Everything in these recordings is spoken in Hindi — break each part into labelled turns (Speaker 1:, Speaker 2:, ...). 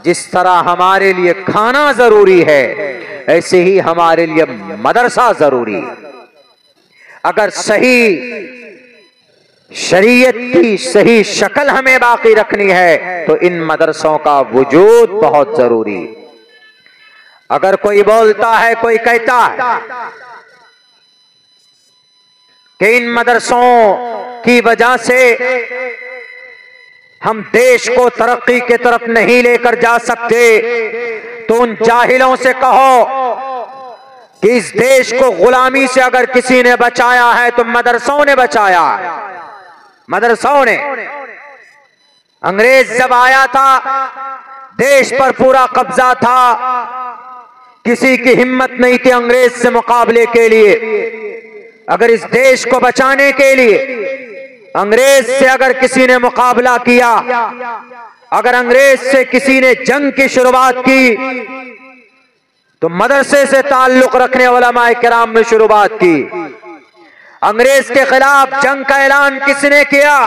Speaker 1: जिस तरह हमारे लिए खाना जरूरी है, ऐसे ही हमारे लिए मदरसा जरूरी है। अगर सही शरीयत की सही शक्ल हमें बाकी रखनी है तो इन मदरसों का वजूद बहुत जरूरी है। अगर कोई बोलता है, कोई कहता है कि इन मदरसों की वजह से हम देश को तरक्की की तरफ नहीं लेकर जा सकते, तो उन जाहिलों से कहो कि इस देश को गुलामी से अगर किसी ने बचाया है तो मदरसों ने बचाया है। मदरसों ने, अंग्रेज जब आया था देश पर पूरा कब्जा था, किसी की हिम्मत नहीं थी अंग्रेज से मुकाबले के लिए। अगर इस देश को बचाने के लिए अंग्रेज से अगर किसी ने मुकाबला किया, अगर अंग्रेज से किसी ने जंग की शुरुआत की, तो मदरसे से ताल्लुक रखने वाला उलमाए किराम ने शुरुआत की। अंग्रेज के खिलाफ जंग का ऐलान किसने किया?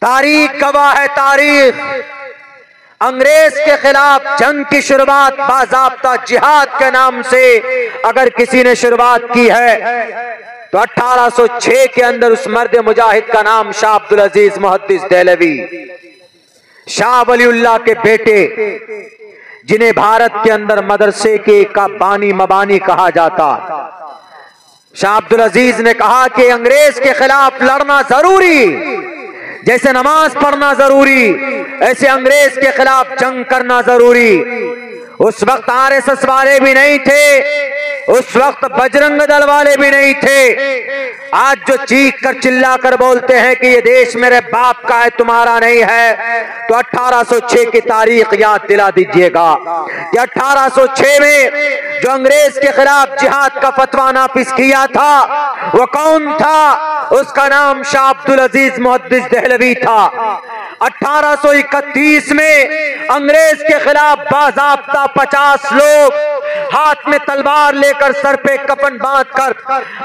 Speaker 1: तारीख गवाह है, तारीख। अंग्रेज के खिलाफ जंग की शुरुआत बाज़ाब्ता जिहाद के नाम से अगर किसी ने शुरुआत की है तो 1806 के अंदर उस मर्द मुजाहिद का नाम शाह अब्दुल अजीज मुहद्दिस देहलवी, शाह वलीउल्लाह के बेटे, जिन्हें भारत के अंदर मदरसे के का बानी मबानी कहा जाता। शाह अब्दुल अजीज ने कहा कि अंग्रेज के खिलाफ लड़ना जरूरी, जैसे नमाज पढ़ना जरूरी ऐसे अंग्रेज के खिलाफ जंग करना जरूरी। उस वक्त आरएसएस वाले भी नहीं थे, उस वक्त बजरंग दल वाले भी नहीं थे। आज जो चीख कर चिल्ला कर बोलते हैं कि ये देश मेरे बाप का है, तुम्हारा नहीं है, तो 1806 की तारीख याद दिला दीजिएगा कि 1806 में जो अंग्रेज के खिलाफ जिहाद का फतवा नाफिज किया था वो कौन था? उसका नाम शाह अब्दुल अजीज मुहद्दिस देहलवी था। 1831 में अंग्रेज के खिलाफ बाज़ाब्ता 50 लोग हाथ में तलवार लेकर सर पे कफन बांधकर,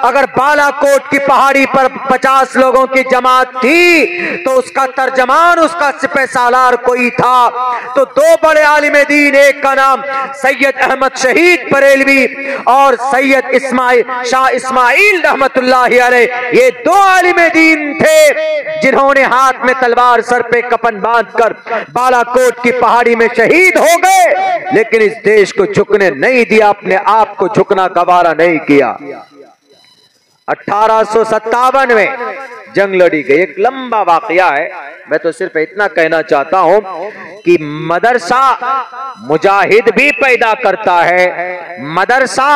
Speaker 1: अगर बालाकोट की पहाड़ी पर 50 लोगों की जमात थी तो उसका तर्जमान, उसका सिपह सालार कोई था। तो दो बड़े आलिम दीन, एक का नाम सैयद अहमद शहीद बरेलवी और सैयद इस्माइल शाह इस्माइल रहमतुल्लाहि अलैह, ये दो आलिम दीन थे जिन्होंने हाथ में तलवार सर पे कफन बांधकर बालाकोट की पहाड़ी में शहीद हो गए, लेकिन इस देश को झुकने नहीं दिया, अपने आप को झुकना गवारा नहीं किया। 1857 में जंग लड़ी गई। एक लंबा वाकया है, मैं तो सिर्फ इतना कहना चाहता हूं कि मदरसा मुजाहिद भी पैदा करता है, मदरसा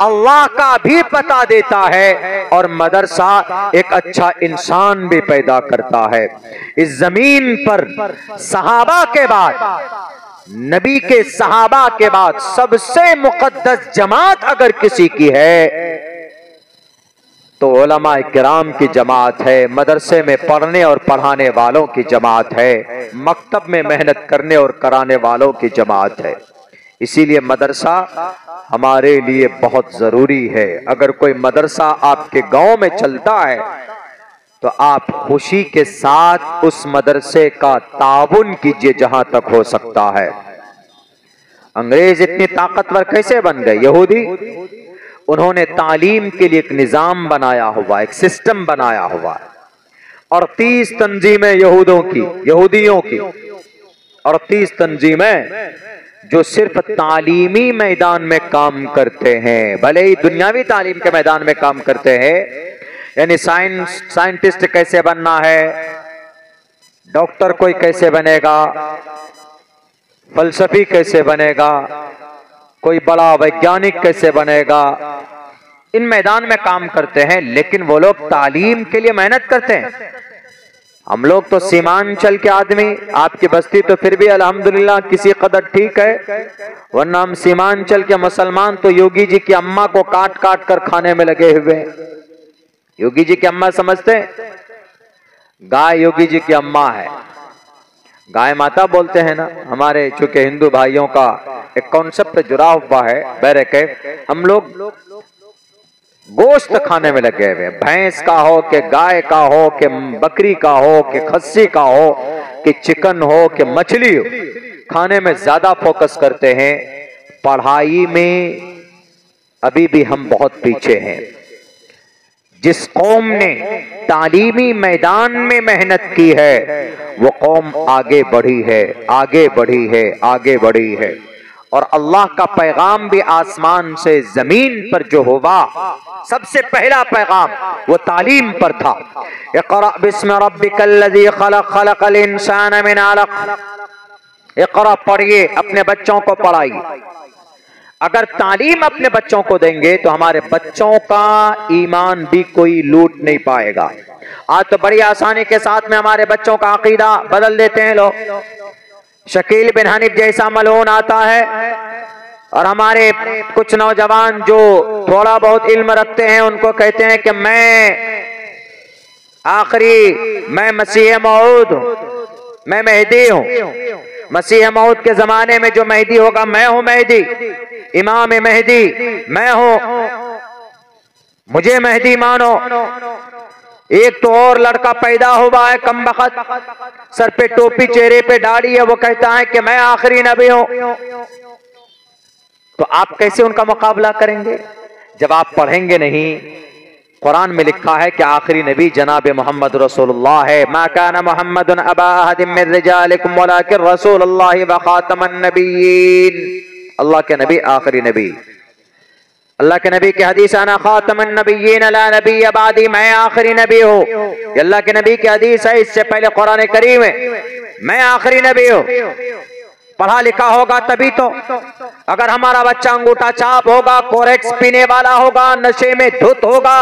Speaker 1: अल्लाह का भी पता देता है, और मदरसा एक अच्छा इंसान भी पैदा करता है। इस जमीन पर सहाबा के बाद, नबी के सहाबा के बाद सबसे मुकद्दस जमात अगर किसी की है तो उलमाए किराम की जमात है, मदरसे में पढ़ने और पढ़ाने वालों की जमात है, मकतब में मेहनत करने और कराने वालों की जमात है। इसीलिए मदरसा हमारे लिए बहुत जरूरी है। अगर कोई मदरसा आपके गांव में चलता है तो आप खुशी के साथ उस मदरसे का ताउन कीजिए जहां तक हो सकता है। अंग्रेज इतनी ताकतवर कैसे बन गए? यहूदी, उन्होंने तालीम के लिए एक निजाम बनाया हुआ, एक सिस्टम बनाया हुआ, 38 तंजीमें यहूदियों की 38 तंजीमें जो सिर्फ तालीमी मैदान में काम करते हैं, भले ही दुनियावी तालीम के मैदान में काम करते हैं। यानी साइंटिस्ट कैसे बनना है, डॉक्टर कोई कैसे बनेगा, फलसफी कैसे बनेगा, कोई बड़ा वैज्ञानिक कैसे बनेगा, इन मैदान में काम करते हैं, लेकिन वो लोग तालीम के लिए मेहनत करते हैं। हम लोग तो सीमांचल के आदमी, आपकी बस्ती तो फिर भी अल्हम्दुलिल्लाह किसी कदर ठीक है, वरना हम सीमांचल के मुसलमान तो योगी जी की अम्मा को काट काट कर खाने में लगे हुए हैं। योगी जी की अम्मा समझते हैं? गाय योगी जी की अम्मा है, गाय माता बोलते हैं ना। हमारे चूंकि हिंदू भाइयों का एक कॉन्सेप्ट जुड़ा हुआ है, बहरके हम लोग गोश्त खाने में लगे हुए, भैंस का हो कि गाय का हो कि बकरी का हो कि खस्सी का हो, कि चिकन हो कि मछली हो, खाने में ज्यादा फोकस करते हैं। पढ़ाई में अभी भी हम बहुत पीछे हैं। जिस कौम ने तालीमी मैदान में मेहनत की है वो कौम आगे बढ़ी है, आगे बढ़ी है, आगे बढ़ी है। और अल्लाह का पैगाम भी आसमान से जमीन पर जो हुआ, सबसे पहला पैगाम वो तालीम पर था। इक़रा बिस्मि रब्बिकल्लज़ी खलक़, खलक़ल इंसान मिन अलक़। इक़रा पढ़िए, अपने बच्चों को पढ़ाइए। अगर तालीम अपने बच्चों को देंगे तो हमारे बच्चों का ईमान भी कोई लूट नहीं पाएगा। आज तो बड़ी आसानी के साथ में हमारे बच्चों का अकीदा बदल देते हैं लोग। शकील बिन हनीफ जैसा मलून आता है और हमारे कुछ नौजवान जो थोड़ा बहुत इल्म रखते हैं उनको कहते हैं कि मैं मसीह मौऊद हूं, मैं मेहदी हूं। मसीह मौऊद के जमाने में जो मेहदी होगा मैं हूं मेहदी, इमाम मेहदी मैं हूं, मुझे मेहदी मानो। एक तो और लड़का पैदा हुआ है कमबख्त, सर पे टोपी चेहरे पे दाढ़ी है, वो कहता है कि मैं आखिरी नबी हूं। तो आप कैसे उनका मुकाबला करेंगे जब आप पढ़ेंगे नहीं? कुरान में लिखा है कि आखिरी नबी जनाब मोहम्मद रसूलुल्लाह है। मा काना मुहम्मदुन अबा अहदिम मिन रिजालिकुम वलाकिन रसूलुल्लाह व खातमन नबिय्यीन। अल्लाह के नबी आखिरी नबी। अल्लाह के नबी की हदीस आना खातमन नबिय्यीन ला नबिय्य बादी, मैं आखिरी नबी हूँ। अल्लाह के नबी की हदीस है, इससे पहले कुरान करीम है, मैं आखिरी नबी हूँ। पढ़ा लिखा होगा तभी तो। अगर हमारा बच्चा अंगूठा छाप होगा, कोरेक्स पीने वाला होगा, नशे में धुत होगा,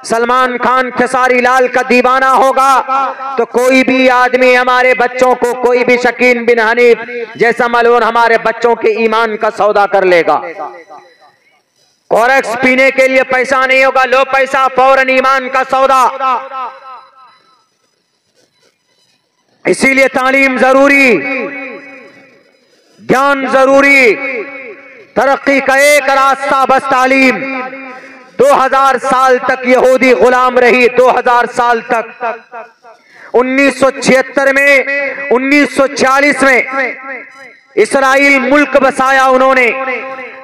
Speaker 1: सलमान खान खेसारी लाल का दीवाना होगा, तो कोई भी आदमी हमारे बच्चों को, कोई भी शकील बिन हनीफ जैसा मलून हमारे बच्चों के ईमान का सौदा कर लेगा। कोरेक्स पीने के लिए पैसा नहीं होगा, लो पैसा, फौरन ईमान का सौदा। इसीलिए तालीम जरूरी, ज्ञान जरूरी। तरक्की का एक रास्ता बस तालीम। 2000 साल तक यहूदी गुलाम रही, 2000 साल तक। 1976 में, 1940 में इसराइल मुल्क बसाया उन्होंने।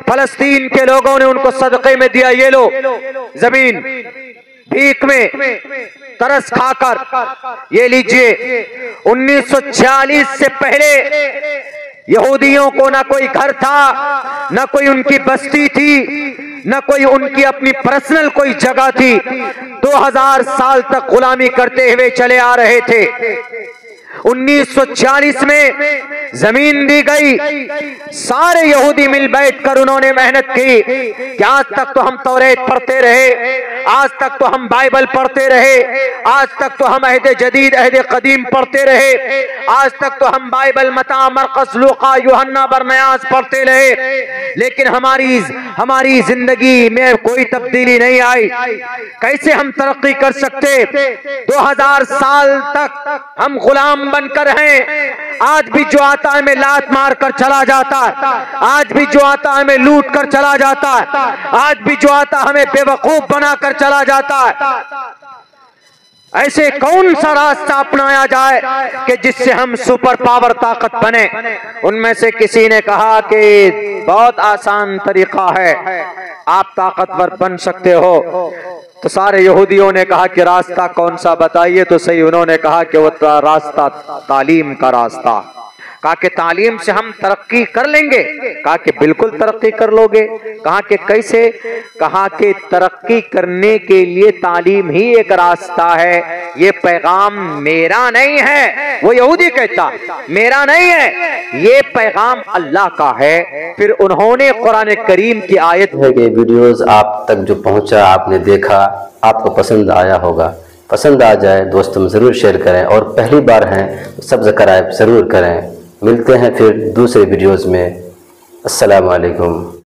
Speaker 1: फलस्तीन के लोगों ने उनको सदक़े में दिया, ये लो जमीन, भीख में तरस खाकर ये लीजिए। 1940 से पहले यहूदियों को ना कोई घर था, ना कोई उनकी बस्ती थी, ना कोई उनकी अपनी पर्सनल कोई जगह थी। 2000 साल तक गुलामी करते हुए चले आ रहे थे। 1940 में जमीन दी गई, सारे यहूदी मिल बैठकर उन्होंने मेहनत की कि आज तक तो हम तौरेत पढ़ते रहे, आज तक तो हम बाइबल पढ़ते रहे, आज तक तो हम अहद जदीद अहद कदीम पढ़ते रहे, आज तक तो हम बाइबल मता मरकस लूका यूहन्ना बरनयास पढ़ते रहे, लेकिन हमारी जिंदगी में कोई तब्दीली नहीं आई। कैसे हम तरक्की कर सकते? 2000 साल तक हम गुलाम बनकर हैं। आज भी जो आता है हमें लात मार कर चला जाता है, आज भी जो आता है हमें लूट कर चला जाता है, आज भी जो आता हमें बेवकूफ बनाकर चला जाता है। ऐसे कौन सा रास्ता अपनाया जाए कि जिससे हम सुपर पावर ताकत बने? उनमें से किसी ने कहा कि बहुत आसान तरीका है, आप ताकतवर बन सकते हो। तो सारे यहूदियों ने कहा कि रास्ता कौन सा बताइए तो सही। उन्होंने कहा कि वो रास्ता तालीम का रास्ता। कहा कि तालीम से हम तरक्की कर लेंगे। कहा कि बिल्कुल तरक्की कर लोगे। कहा कि कैसे? कहा कि तरक्की करने के लिए तालीम ही एक रास्ता है। ये पैगाम मेरा नहीं है, वो यहूदी कहता, मेरा नहीं है, ये पैगाम अल्लाह का है। फिर उन्होंने कुरान करीम की आयत
Speaker 2: ये वीडियोस आप तक जो पहुंचा, आपने देखा, आपको पसंद आया होगा। पसंद आ जाए दोस्तों में ज़रूर शेयर करें, और पहली बार हैं तो सब्सक्राइब ज़रूर करें। मिलते हैं फिर दूसरे वीडियोस में। अस्सलाम वालेकुम।